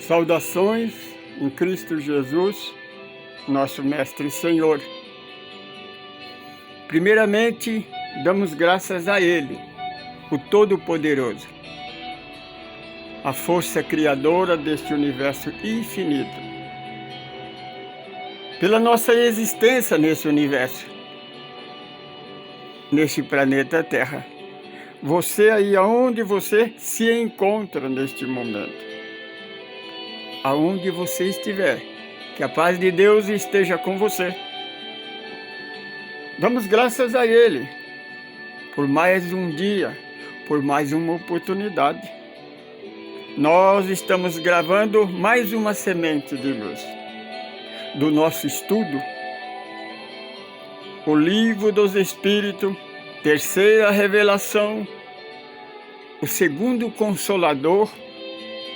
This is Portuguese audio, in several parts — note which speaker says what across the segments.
Speaker 1: Saudações em Cristo Jesus, nosso Mestre e Senhor. Primeiramente, damos graças a Ele, o Todo-Poderoso, a força criadora deste universo infinito, pela nossa existência nesse universo, neste planeta Terra. Você aí, aonde você se encontra neste momento, aonde você estiver, que a paz de Deus esteja com você. Damos graças a Ele por mais um dia, por mais uma oportunidade. Nós estamos gravando mais uma semente de luz do nosso estudo, o Livro dos Espíritos, terceira revelação, o segundo Consolador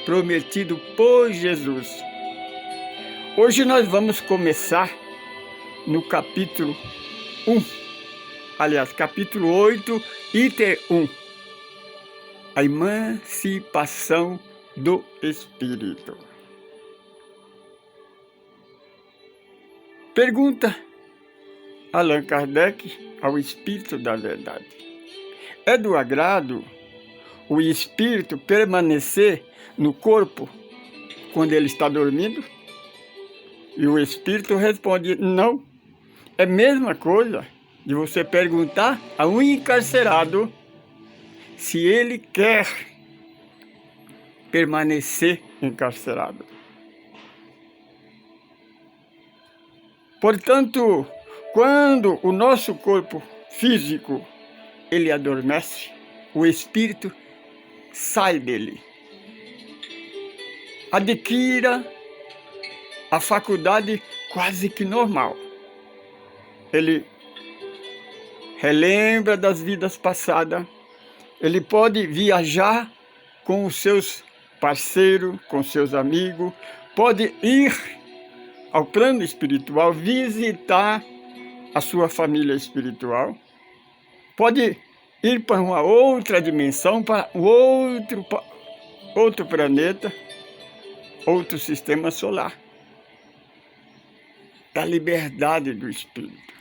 Speaker 1: prometido por Jesus. Hoje nós vamos começar no capítulo 1, aliás, capítulo 8, item 1, a emancipação do Espírito. Pergunta Allan Kardec ao Espírito da Verdade: é do agrado o Espírito permanecer no corpo quando ele está dormindo? E o Espírito responde: não. É a mesma coisa de você perguntar a um encarcerado se ele quer permanecer encarcerado. Portanto, quando o nosso corpo físico ele adormece, o Espírito sai dele. Adquira a faculdade quase que normal. Ele relembra das vidas passadas. Ele pode viajar com os seus parceiros, com seus amigos. Pode ir ao plano espiritual, visitar a sua família espiritual. Pode ir para uma outra dimensão, para outro planeta, outro sistema solar. É a liberdade do Espírito.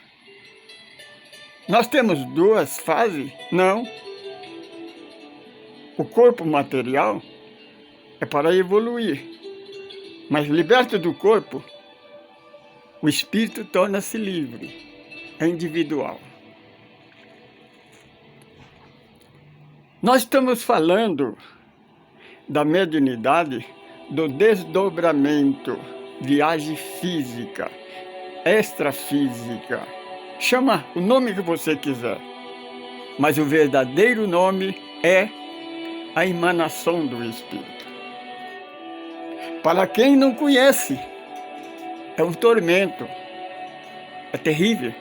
Speaker 1: Nós temos duas fases? Não. O corpo material é para evoluir, mas liberto do corpo, o Espírito torna-se livre, é individual. Nós estamos falando da mediunidade, do desdobramento, viagem física, extrafísica. Chama o nome que você quiser, mas o verdadeiro nome é a emanação do Espírito. Para quem não conhece, é um tormento, é terrível.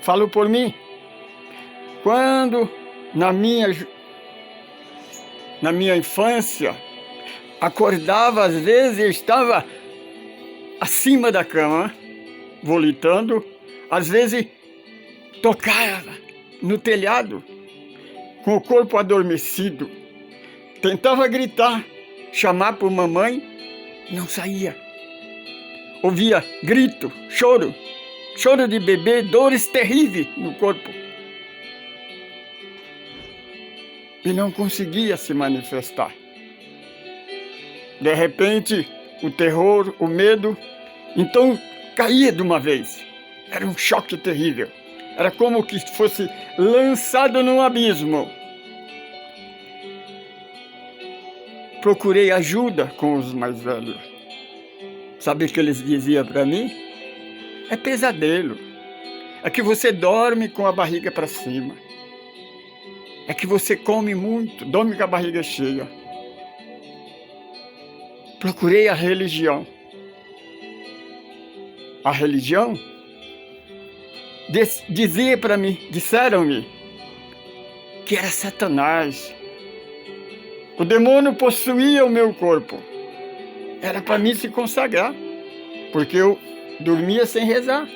Speaker 1: Falo por mim, quando na minha infância, acordava, às vezes estava acima da cama, volitando, às vezes tocava no telhado, com o corpo adormecido. Tentava gritar, chamar por mamãe, não saía. Ouvia grito, choro de bebê, dores terríveis no corpo. E não conseguia se manifestar. De repente, o terror, o medo, então caía de uma vez. Era um choque terrível. Era como que fosse lançado num abismo. Procurei ajuda com os mais velhos. Sabe o que eles diziam para mim? É pesadelo. É que você dorme com a barriga para cima. É que você come muito, dorme com a barriga cheia. Procurei a religião. A religião dizia para mim, disseram-me, que era Satanás. O demônio possuía o meu corpo. Era para mim se consagrar, porque eu dormia sem rezar.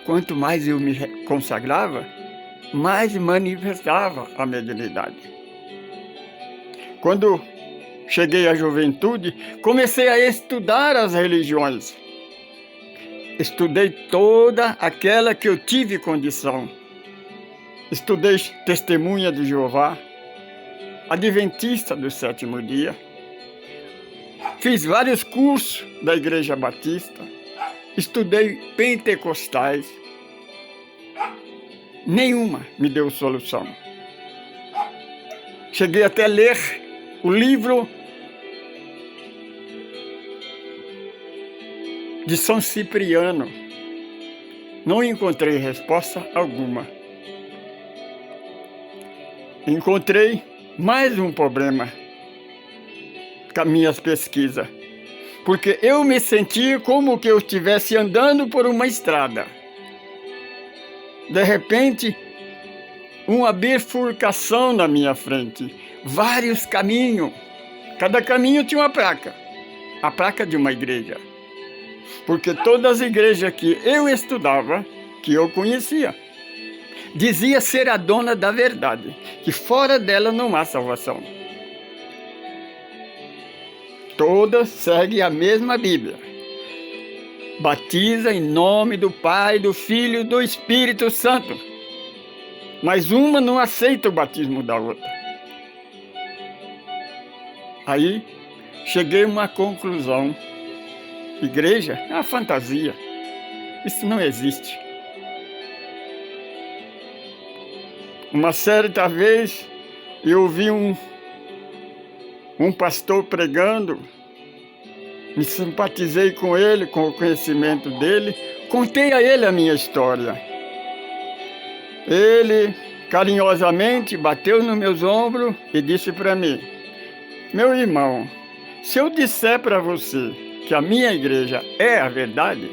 Speaker 1: Quanto mais eu me consagrava, mais manifestava a mediunidade. Quando cheguei à juventude, comecei a estudar as religiões. Estudei toda aquela que eu tive condição. Estudei Testemunha de Jeová, Adventista do Sétimo Dia. Fiz vários cursos da Igreja Batista. Estudei pentecostais. Nenhuma me deu solução. Cheguei até a ler o livro de São Cipriano. Não encontrei resposta alguma. Encontrei mais um problema com as minhas pesquisas, porque eu me sentia como que eu estivesse andando por uma estrada. De repente, uma bifurcação na minha frente, vários caminhos. Cada caminho tinha uma placa, a placa de uma igreja. Porque todas as igrejas que eu estudava, que eu conhecia, dizia ser a dona da verdade, que fora dela não há salvação. Todas seguem a mesma Bíblia. Batiza em nome do Pai, do Filho e do Espírito Santo. Mas uma não aceita o batismo da outra. Aí, cheguei a uma conclusão. Igreja é uma fantasia. Isso não existe. Uma certa vez, eu ouvi um pastor pregando, me simpatizei com ele, com o conhecimento dele, contei a ele a minha história. Ele, carinhosamente, bateu nos meus ombros e disse para mim: meu irmão, se eu disser para você que a minha igreja é a verdade,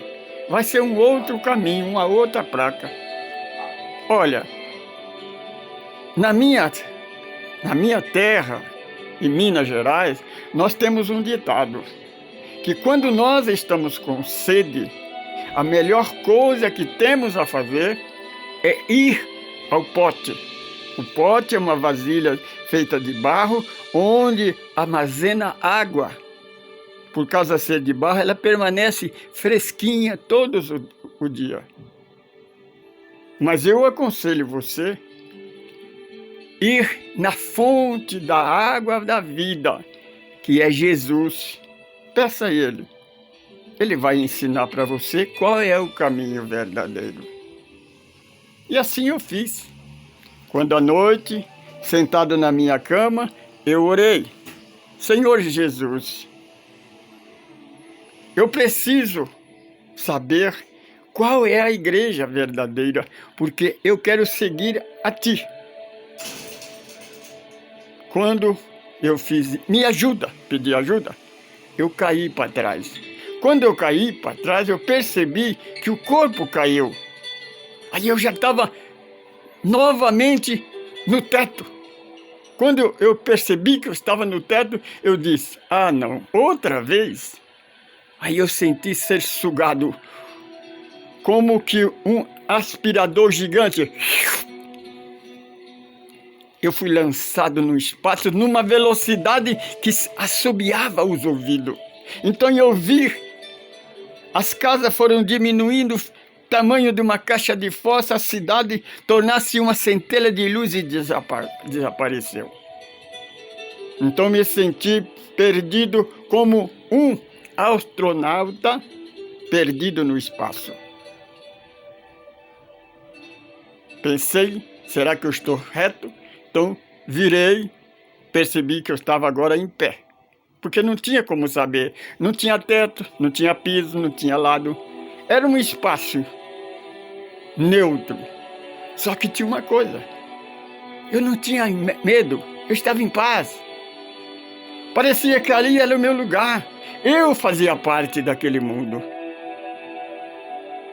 Speaker 1: vai ser um outro caminho, uma outra placa. Olha, na minha terra, em Minas Gerais, nós temos um ditado, que quando nós estamos com sede, a melhor coisa que temos a fazer é ir ao pote. O pote é uma vasilha feita de barro, onde armazena água. Por causa da sede de barro, ela permanece fresquinha todo o dia. Mas eu aconselho você ir na fonte da água da vida, que é Jesus. Peça a Ele. Ele vai ensinar para você qual é o caminho verdadeiro. E assim eu fiz. Quando à noite, sentado na minha cama, eu orei: Senhor Jesus, eu preciso saber qual é a igreja verdadeira, porque eu quero seguir a Ti. Quando eu fiz, me ajuda, pedi ajuda, eu caí para trás. Quando eu caí para trás, eu percebi que o corpo caiu. Aí eu já estava novamente no teto. Quando eu percebi que eu estava no teto, eu disse: ah, não, outra vez? Aí eu senti ser sugado, como que um aspirador gigante. Eu fui lançado no espaço numa velocidade que assobiava os ouvidos. Então eu vi, as casas foram diminuindo, tamanho de uma caixa de fósforo, a cidade tornasse uma centelha de luz e desapareceu. Então me senti perdido como um astronauta perdido no espaço. Pensei, será que eu estou reto? Então virei, percebi que eu estava agora em pé. Porque não tinha como saber. Não tinha teto, não tinha piso, não tinha lado. Era um espaço neutro. Só que tinha uma coisa. Eu não tinha medo, eu estava em paz. Parecia que ali era o meu lugar. Eu fazia parte daquele mundo.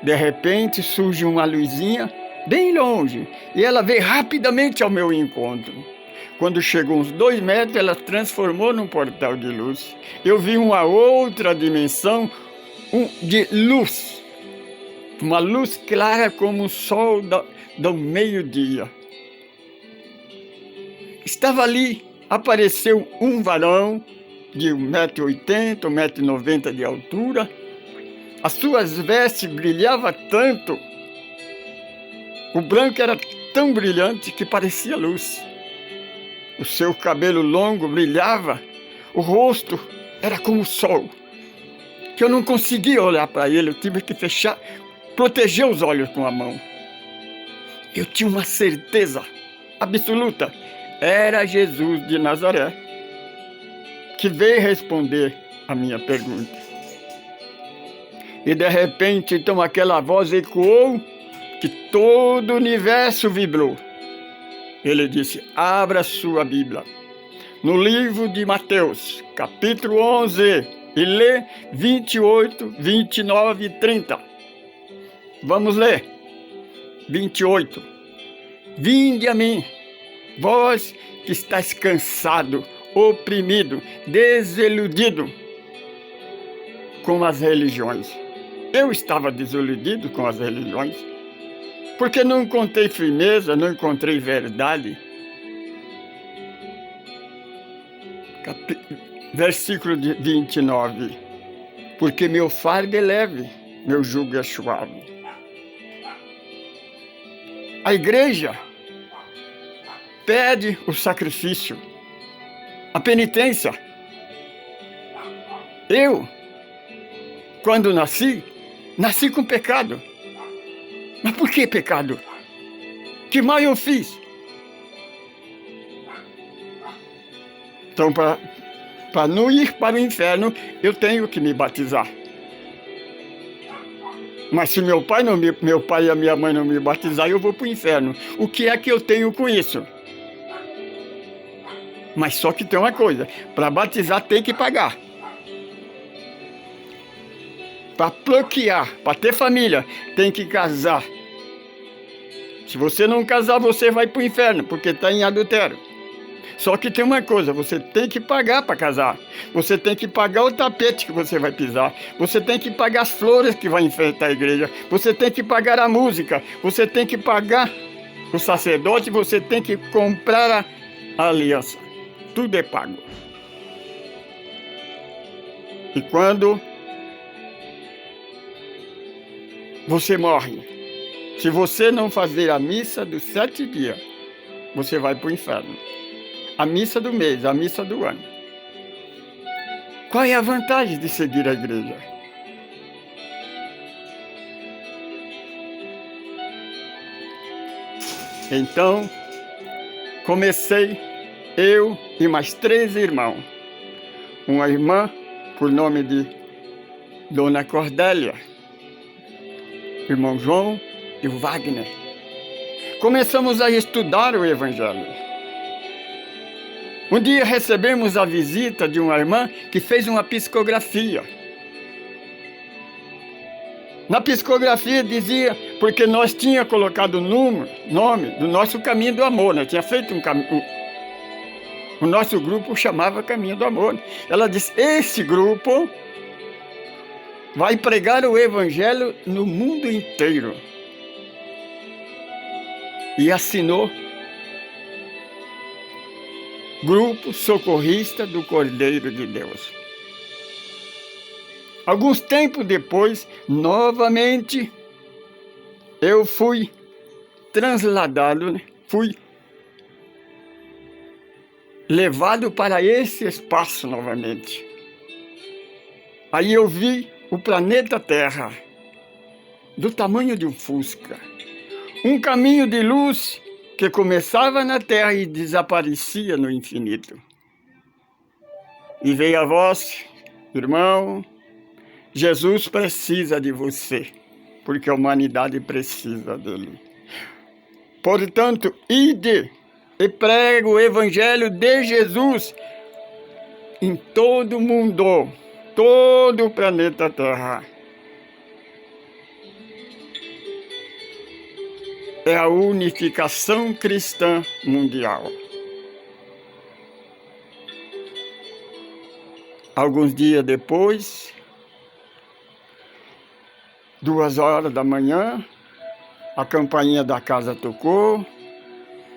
Speaker 1: De repente surge uma luzinha bem longe, e ela veio rapidamente ao meu encontro. Quando chegou uns 2 metros, ela transformou num portal de luz. Eu vi uma outra dimensão de luz, uma luz clara como o sol do meio-dia. Estava ali, apareceu um varão de 1,80 m, 1,90 m de altura. As suas vestes brilhavam tanto, o branco era tão brilhante que parecia luz. O seu cabelo longo brilhava, o rosto era como o sol, que eu não conseguia olhar para ele, eu tive que fechar, proteger os olhos com a mão. Eu tinha uma certeza absoluta, era Jesus de Nazaré, que veio responder a minha pergunta. E de repente, então, aquela voz ecoou, que todo o universo vibrou. Ele disse: abra sua Bíblia, no livro de Mateus, capítulo 11, e lê 28, 29 e 30. Vamos ler. 28. Vinde a mim, vós que estáis cansado, oprimido, desiludido com as religiões. Eu estava desiludido com as religiões, porque não encontrei firmeza, não encontrei verdade. Versículo 29. Porque meu fardo é leve, meu jugo é suave. A igreja pede o sacrifício, a penitência. Eu, quando nasci com pecado. Mas por que pecado? Que mal eu fiz? Então, para não ir para o inferno, eu tenho que me batizar. Mas se meu pai e a minha mãe não me batizar, eu vou para o inferno. O que é que eu tenho com isso? Mas só que tem uma coisa, para batizar tem que pagar. Para bloquear, para ter família, tem que casar. Se você não casar, você vai para o inferno, porque está em adultério. Só que tem uma coisa, você tem que pagar para casar. Você tem que pagar o tapete que você vai pisar. Você tem que pagar as flores que vai enfeitar a igreja. Você tem que pagar a música. Você tem que pagar o sacerdote. Você tem que comprar a aliança. Tudo é pago. E quando você morre, se você não fazer a missa dos 7 dias, você vai para o inferno. A missa do mês, a missa do ano. Qual é a vantagem de seguir a igreja? Então, comecei eu e mais 3 irmãos. Uma irmã, por nome de Dona Cordélia, irmão João e o Wagner. Começamos a estudar o Evangelho. Um dia recebemos a visita de uma irmã que fez uma psicografia. Na psicografia dizia, porque nós tínhamos colocado o nome do nosso caminho do amor, nós tínhamos feito o nosso grupo chamava Caminho do Amor. Ela disse, esse grupo vai pregar o Evangelho no mundo inteiro. E assinou Grupo Socorrista do Cordeiro de Deus. Alguns tempos depois, novamente, eu fui transladado, fui levado para esse espaço novamente. Aí eu vi o planeta Terra, do tamanho de um fusca. Um caminho de luz que começava na terra e desaparecia no infinito. E veio a voz, irmão, Jesus precisa de você, porque a humanidade precisa dele. Portanto, ide e pregue o Evangelho de Jesus em todo o mundo, todo o planeta Terra. É a unificação cristã mundial. Alguns dias depois, 2 horas da manhã, a campainha da casa tocou.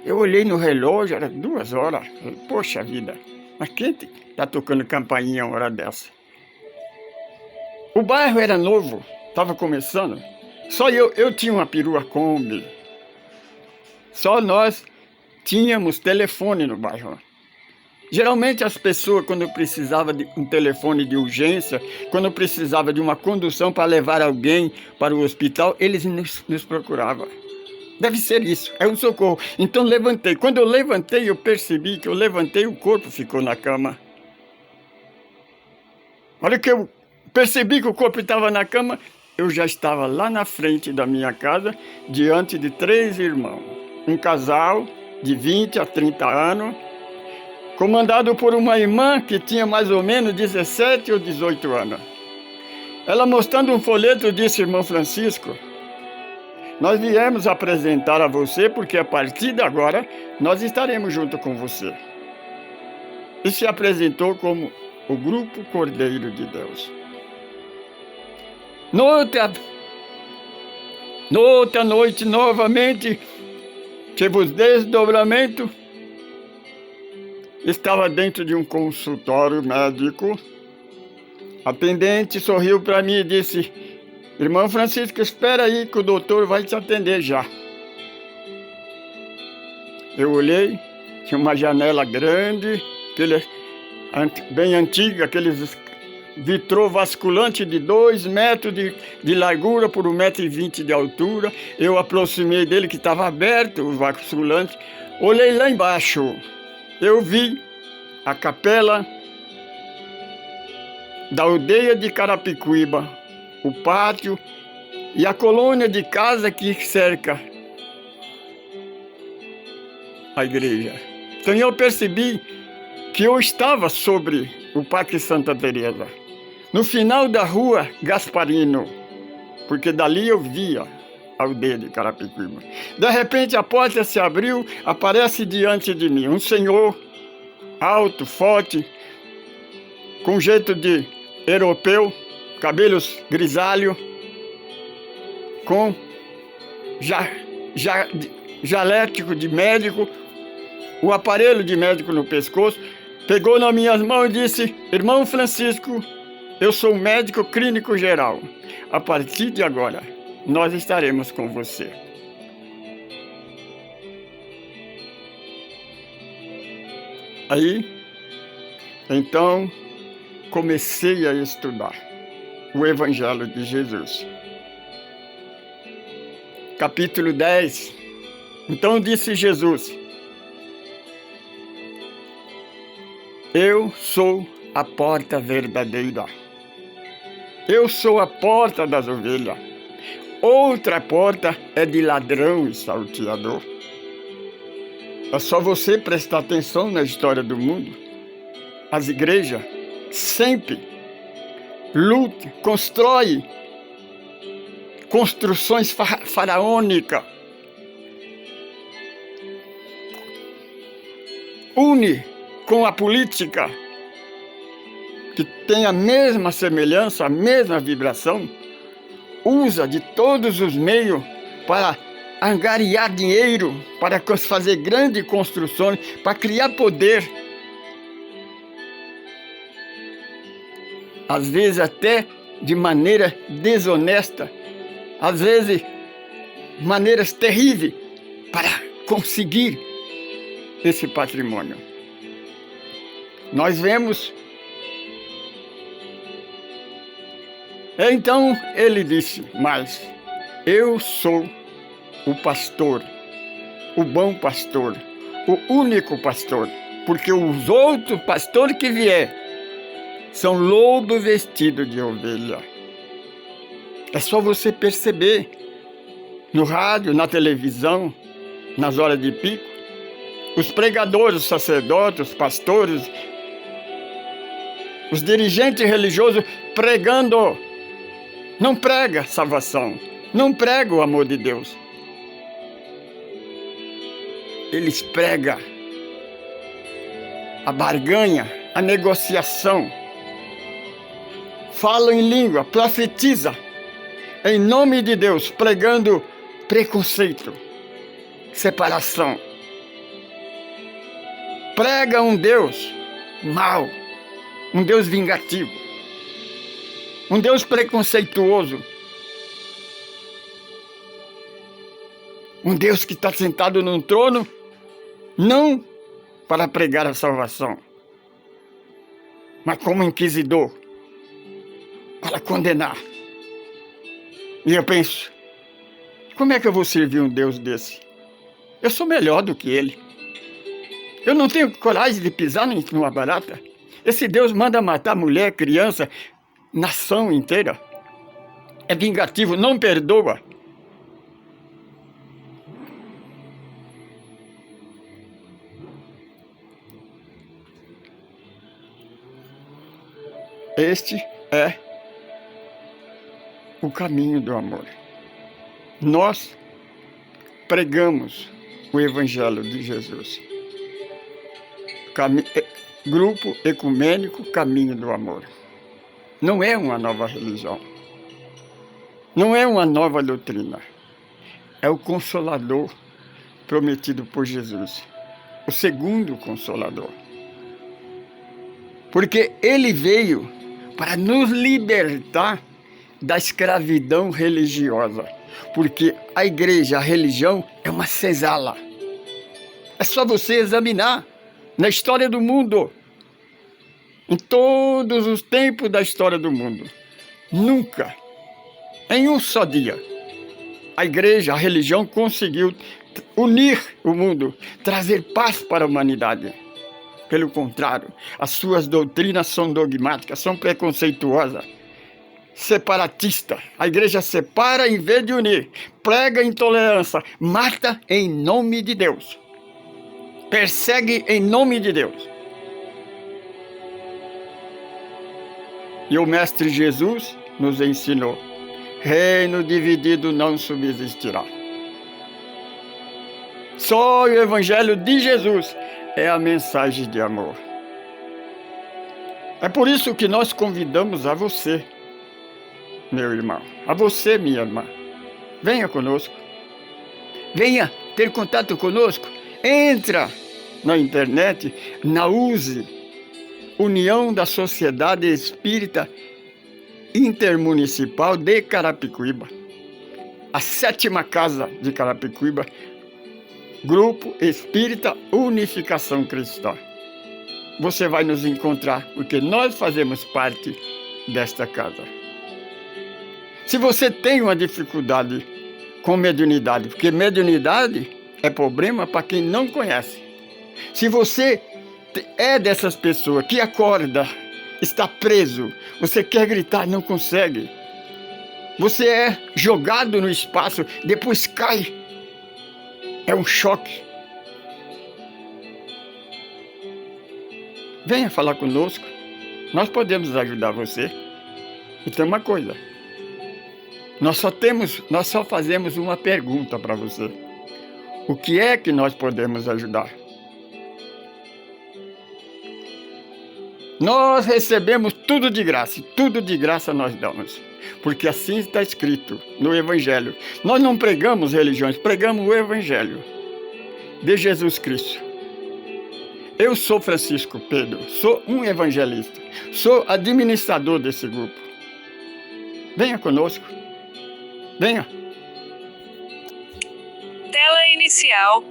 Speaker 1: Eu olhei no relógio, era 2 horas. Poxa vida, Mas quem tá tocando campainha uma hora dessa? O bairro era novo, estava começando. Só eu tinha uma perua Kombi. Só nós tínhamos telefone no bairro. Geralmente as pessoas, quando precisava de um telefone de urgência, quando precisava de uma condução para levar alguém para o hospital, eles nos procuravam. Deve ser isso, é um socorro. Então levantei. Quando eu levantei, eu percebi que eu levantei, o corpo ficou na cama. A hora que eu percebi que o corpo estava na cama, eu já estava lá na frente da minha casa, diante de 3 irmãos. Um casal de 20 a 30 anos, comandado por uma irmã que tinha mais ou menos 17 ou 18 anos. Ela, mostrando um folheto, disse: irmão Francisco, nós viemos apresentar a você porque a partir de agora nós estaremos junto com você. E se apresentou como o Grupo Cordeiro de Deus. Noutra noite, novamente, tive os desdobramentos. Estava dentro de um consultório médico. A atendente sorriu para mim e disse: irmão Francisco, espera aí que o doutor vai te atender já. Eu olhei, tinha uma janela grande, bem antiga, aqueles vitrô vasculante de 2 metros de largura por 1,20 m de altura. Eu aproximei dele, que estava aberto o vasculante. Olhei lá embaixo. Eu vi a capela da aldeia de Carapicuíba, o pátio e a colônia de casa que cerca a igreja. Então eu percebi que eu estava sobre o Parque Santa Teresa, no final da rua Gasparino, porque dali eu via a aldeia de Carapicuíba. De repente a porta se abriu, aparece diante de mim um senhor alto, forte, com jeito de europeu, cabelos grisalhos, com jaleco de médico, o aparelho de médico no pescoço, pegou nas minhas mãos e disse: irmão Francisco, eu sou médico clínico geral. A partir de agora, nós estaremos com você. Aí, então, comecei a estudar o Evangelho de Jesus. Capítulo 10. Então disse Jesus: eu sou a porta verdadeira. Eu sou a porta das ovelhas. Outra porta é de ladrão e salteador. É só você prestar atenção na história do mundo. As igrejas sempre lutam, constroem construções faraônicas. Une com a política, que tem a mesma semelhança, a mesma vibração, usa de todos os meios para angariar dinheiro, para fazer grandes construções, para criar poder. Às vezes até de maneira desonesta, às vezes maneiras terríveis para conseguir esse patrimônio. Nós vemos. Então ele disse: mas eu sou o pastor, o bom pastor, o único pastor, porque os outros pastores que vier são lobo vestido de ovelha. É só você perceber no rádio, na televisão, nas horas de pico, os pregadores, os sacerdotes, os pastores, os dirigentes religiosos pregando. Não prega salvação, não prega o amor de Deus. Eles pregam a barganha, a negociação. Falam em língua, profetiza em nome de Deus, pregando preconceito, separação. Prega um Deus mau, um Deus vingativo, um Deus preconceituoso, um Deus que está sentado num trono, não para pregar a salvação, mas como inquisidor, para condenar. E eu penso, como é que eu vou servir um Deus desse? Eu sou melhor do que ele. Eu não tenho coragem de pisar numa barata. Esse Deus manda matar mulher, criança, nação inteira. É vingativo, não perdoa. Este é o caminho do amor. Nós pregamos o Evangelho de Jesus. Grupo ecumênico, caminho do amor. Não é uma nova religião. Não é uma nova doutrina. É o Consolador prometido por Jesus. O segundo Consolador. Porque ele veio para nos libertar da escravidão religiosa. Porque a igreja, a religião, é uma senzala. É só você examinar na história do mundo. Em todos os tempos da história do mundo. Nunca, em um só dia, a igreja, a religião conseguiu unir o mundo, trazer paz para a humanidade. Pelo contrário, as suas doutrinas são dogmáticas, são preconceituosas, separatistas. A igreja separa em vez de unir, prega intolerância, mata em nome de Deus, persegue em nome de Deus. E o Mestre Jesus nos ensinou: reino dividido não subsistirá. Só o Evangelho de Jesus é a mensagem de amor. É por isso que nós convidamos a você, meu irmão, a você, minha irmã. Venha conosco. Venha ter contato conosco. Entra na internet, na USE, União da Sociedade Espírita Intermunicipal de Carapicuíba. A 7ª casa de Carapicuíba, Grupo Espírita Unificação Cristã. Você vai nos encontrar, porque nós fazemos parte desta casa. Se você tem uma dificuldade com mediunidade, porque mediunidade é problema para quem não conhece. Se você é dessas pessoas que acorda, está preso, você quer gritar, não consegue. Você é jogado no espaço, depois cai. É um choque. Venha falar conosco. Nós podemos ajudar você. E tem uma coisa. Nós só fazemos uma pergunta para você. O que é que nós podemos ajudar? Nós recebemos tudo de graça. E tudo de graça nós damos. Porque assim está escrito no Evangelho. Nós não pregamos religiões, pregamos o Evangelho de Jesus Cristo. Eu sou Francisco Pedro, sou um evangelista, sou administrador desse grupo. Venha conosco, venha.
Speaker 2: Tela inicial.